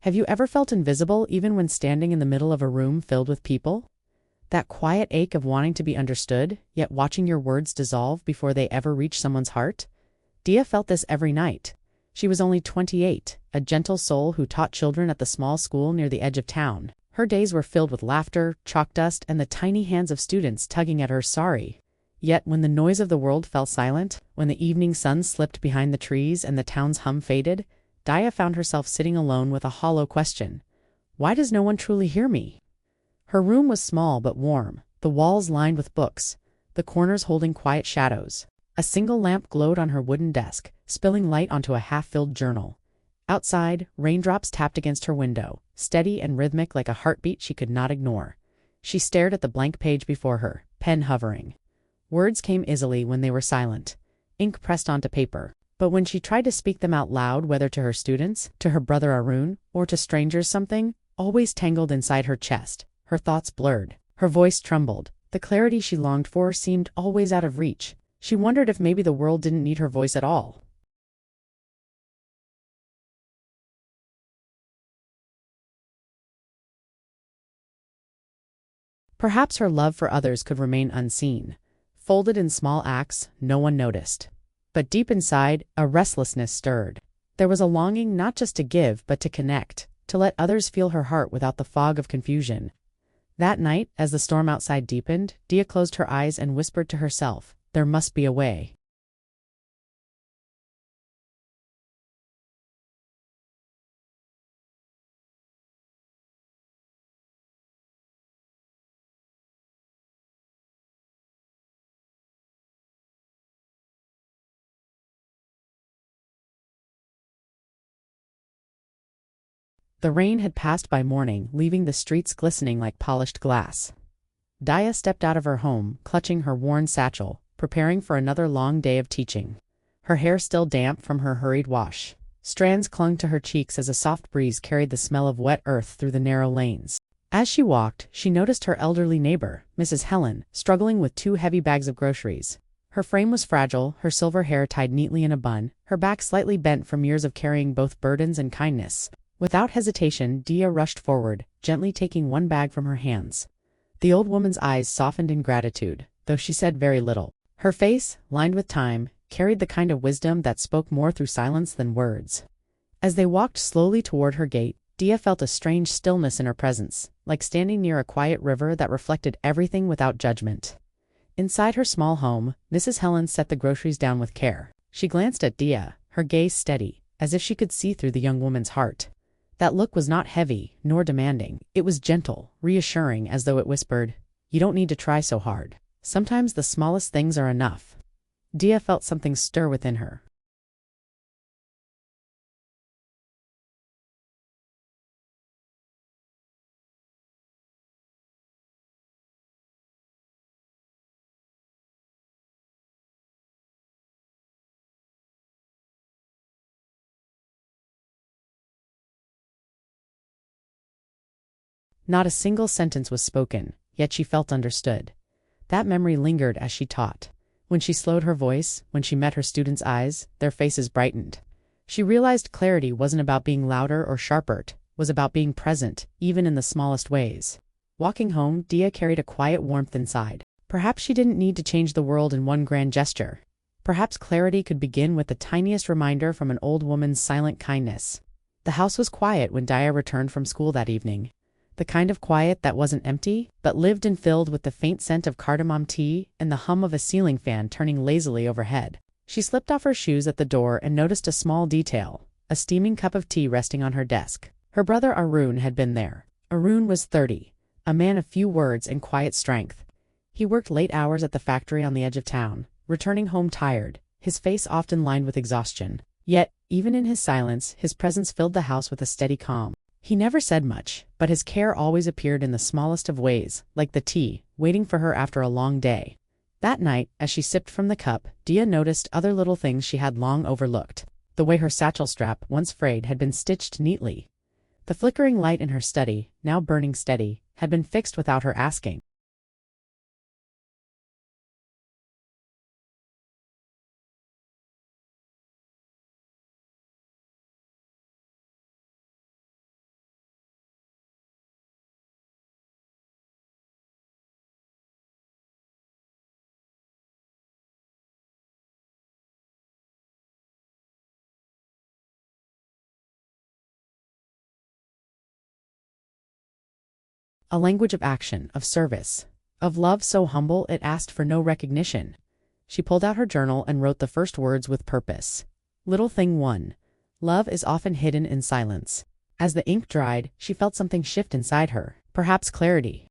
Have you ever felt invisible even when standing in the middle of a room filled with people? That quiet ache of wanting to be understood, yet watching your words dissolve before they ever reach someone's heart? Diya felt this every night. She was only 28, a gentle soul who taught children at the small school near the edge of town. Her days were filled with laughter, chalk dust, and the tiny hands of students tugging at her sorry. Yet when the noise of the world fell silent, when the evening sun slipped behind the trees and the town's hum faded, Diya found herself sitting alone with a hollow question. Why does no one truly hear me? Her room was small but warm, the walls lined with books, the corners holding quiet shadows. A single lamp glowed on her wooden desk, spilling light onto a half-filled journal. Outside, raindrops tapped against her window, steady and rhythmic like a heartbeat she could not ignore. She stared at the blank page before her, pen hovering. Words came easily when they were silent, ink pressed onto paper. But when she tried to speak them out loud, whether to her students, to her brother Arun, or to strangers, something always tangled inside her chest. Her thoughts blurred. Her voice trembled. The clarity she longed for seemed always out of reach. She wondered if maybe the world didn't need her voice at all. Perhaps her love for others could remain unseen. Folded in small acts, no one noticed. But deep inside, a restlessness stirred. There was a longing not just to give, but to connect, to let others feel her heart without the fog of confusion. That night, as the storm outside deepened, Diya closed her eyes and whispered to herself, "There must be a way." The rain had passed by morning, leaving the streets glistening like polished glass. Diya stepped out of her home, clutching her worn satchel, preparing for another long day of teaching. Her hair still damp from her hurried wash. Strands clung to her cheeks as a soft breeze carried the smell of wet earth through the narrow lanes. As she walked, she noticed her elderly neighbor, Mrs. Helen, struggling with 2 heavy bags of groceries. Her frame was fragile, her silver hair tied neatly in a bun, her back slightly bent from years of carrying both burdens and kindness. Without hesitation, Diya rushed forward, gently taking one bag from her hands. The old woman's eyes softened in gratitude, though she said very little. Her face, lined with time, carried the kind of wisdom that spoke more through silence than words. As they walked slowly toward her gate, Diya felt a strange stillness in her presence, like standing near a quiet river that reflected everything without judgment. Inside her small home, Mrs. Helen set the groceries down with care. She glanced at Diya, her gaze steady, as if she could see through the young woman's heart. That look was not heavy, nor demanding. It was gentle, reassuring, as though it whispered, "You don't need to try so hard. Sometimes the smallest things are enough." Diya felt something stir within her. Not a single sentence was spoken, yet she felt understood. That memory lingered as she taught. When she slowed her voice, when she met her students' eyes, their faces brightened. She realized clarity wasn't about being louder or sharper, it was about being present, even in the smallest ways. Walking home, Diya carried a quiet warmth inside. Perhaps she didn't need to change the world in one grand gesture. Perhaps clarity could begin with the tiniest reminder from an old woman's silent kindness. The house was quiet when Diya returned from school that evening. The kind of quiet that wasn't empty, but lived and filled with the faint scent of cardamom tea and the hum of a ceiling fan turning lazily overhead. She slipped off her shoes at the door and noticed a small detail, a steaming cup of tea resting on her desk. Her brother Arun had been there. Arun was 30, a man of few words and quiet strength. He worked late hours at the factory on the edge of town, returning home tired, his face often lined with exhaustion. Yet, even in his silence, his presence filled the house with a steady calm. He never said much, but his care always appeared in the smallest of ways, like the tea, waiting for her after a long day. That night, as she sipped from the cup, Diya noticed other little things she had long overlooked. The way her satchel strap, once frayed, had been stitched neatly. The flickering light in her study, now burning steady, had been fixed without her asking. A language of action, of service, of love so humble it asked for no recognition. She pulled out her journal and wrote the first words with purpose. Little thing 1. Love is often hidden in silence. As the ink dried, she felt something shift inside her, perhaps clarity,